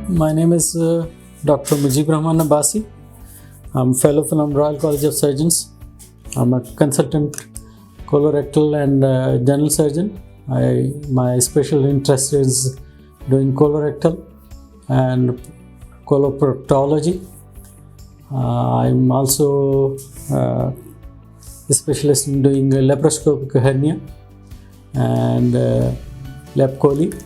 My name is Dr. Mujib Rahman Abbasi. I'm fellow from Royal College of Surgeons. I'm a consultant colorectal and general surgeon. My special interest is doing colorectal and coloproctology. I'm also a specialist in doing laparoscopic hernia and lap chole.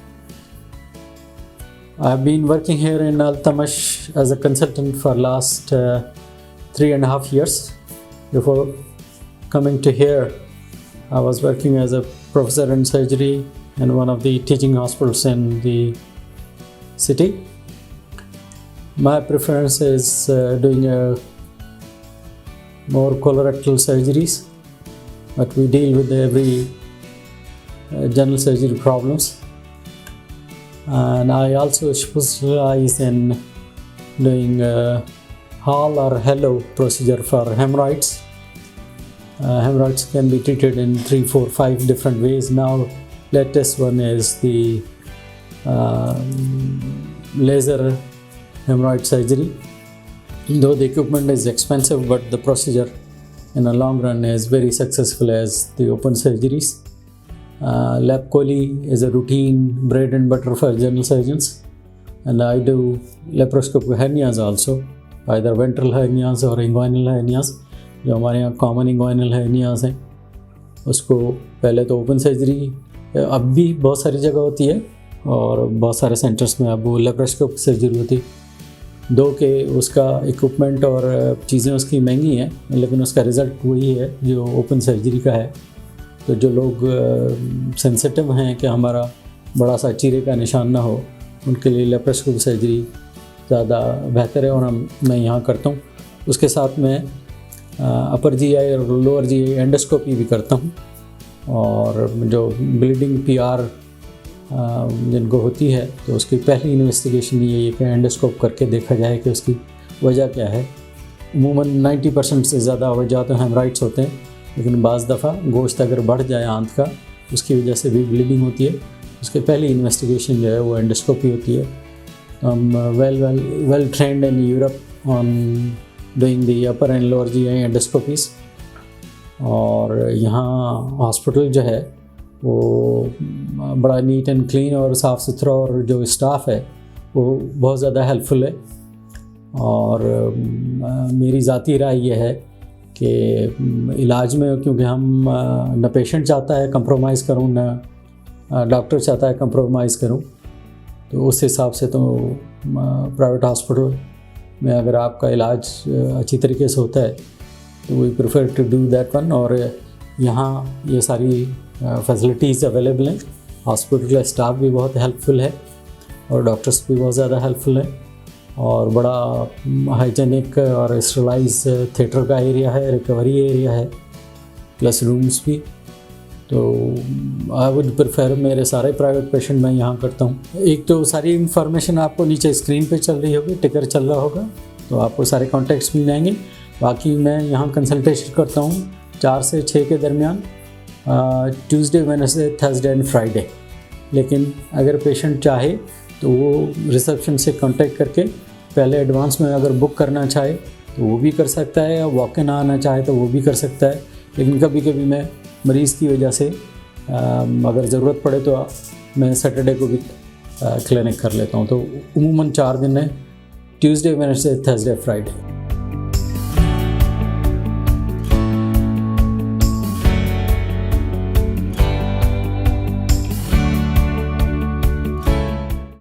I've been working here in Al-Tamash as a consultant for last 3.5 years. Before coming to here, I was working as a professor in surgery in one of the teaching hospitals in the city. My preference is doing more colorectal surgeries, but we deal with every general surgery problems. And I also specialize in doing Hall or Hello procedure for hemorrhoids. Hemorrhoids can be treated in 3, 4, 5 different ways. Now, latest one is the laser hemorrhoid surgery. Though the equipment is expensive, but the procedure in the long run is very successful as the open surgeries. Lap chole is a routine bread and butter for general surgeons, and I do laparoscopic hernias also, either ventral hernias or inguinal hernias. जो हमारे यहाँ common inguinal hernias हैं, उसको पहले तो open surgery अब भी बहुत सारी जगह होती है और बहुत सारे सेंटर्स में अब वो लेप्रोस्कोपिक सर्जरी होती है। दो के उसका इक्विपमेंट और चीज़ें उसकी महंगी हैं, लेकिन उसका रिज़ल्ट वही है जो ओपन सर्जरी का है। तो जो लोग सेंसिटिव हैं कि हमारा बड़ा सा चीरे का निशान ना हो, उनके लिए लेप्रोस्कोपिक सर्जरी ज़्यादा बेहतर है और मैं यहाँ करता हूँ। उसके साथ मैं अपर जीआई और लोअर जीआई एंडोस्कोपी भी करता हूँ, और जो ब्लीडिंग पीआर जिनको होती है तो उसकी पहली इन्वेस्टिगेशन ये है कि एंडोस्कोप करके देखा जाए कि उसकी वजह क्या है। अमूमन 90% से ज़्यादा वजह तो हेमराइड्स होते हैं, लेकिन बाज़ दफ़ा गोश्त अगर बढ़ जाए आंत का, उसकी वजह से भी ब्लीडिंग होती है। उसके पहली इन्वेस्टिगेशन जो है वो एंडोस्कोपी होती है। हम well trained in Europe on doing the upper and lower GI endoscopies. और यहाँ हॉस्पिटल जो है वो बड़ा नीट एंड क्लीन और साफ़ सुथरा, और जो स्टाफ है वो बहुत ज़्यादा हेल्पफुल है। और मेरी ज़ाती राय ये है कि इलाज में, क्योंकि हम न पेशेंट चाहता है कंप्रोमाइज़ करूं, न डॉक्टर चाहता है कंप्रोमाइज़ करूं, तो उस हिसाब से तो प्राइवेट हॉस्पिटल में अगर आपका इलाज अच्छी तरीके से होता है तो we prefer to do that one. और यहाँ ये सारी फैसिलिटीज़ अवेलेबल हैं। हॉस्पिटल का स्टाफ भी बहुत हेल्पफुल है और डॉक्टर्स भी बहुत ज़्यादा हेल्पफुल है, और बड़ा हाइजेनिक और स्टरलाइज थिएटर का एरिया है, रिकवरी एरिया है, प्लस रूम्स भी। तो आई वुड प्रेफर, मेरे सारे प्राइवेट पेशेंट मैं यहाँ करता हूँ। एक तो सारी इन्फॉर्मेशन आपको नीचे स्क्रीन पे चल रही होगी, टिकर चल रहा होगा, तो आपको सारे कॉन्टैक्ट्स मिल जाएंगे। बाकी मैं यहाँ कंसल्टेशन करता हूँ 4 से 6 के दरमियान, Tuesday, Wednesday, Thursday and Friday. लेकिन अगर पेशेंट चाहे तो वो रिसेप्शन से कांटेक्ट करके पहले एडवांस में अगर बुक करना चाहे तो वो भी कर सकता है, या वॉक इन आना चाहे तो वो भी कर सकता है। लेकिन कभी कभी मैं मरीज़ की वजह से अगर ज़रूरत पड़े तो मैं सैटरडे को भी क्लिनिक कर लेता हूँ। तो उमूमन 4 दिन है, ट्यूसडे, वेडनेसडे, थर्सडे, फ्राइडे।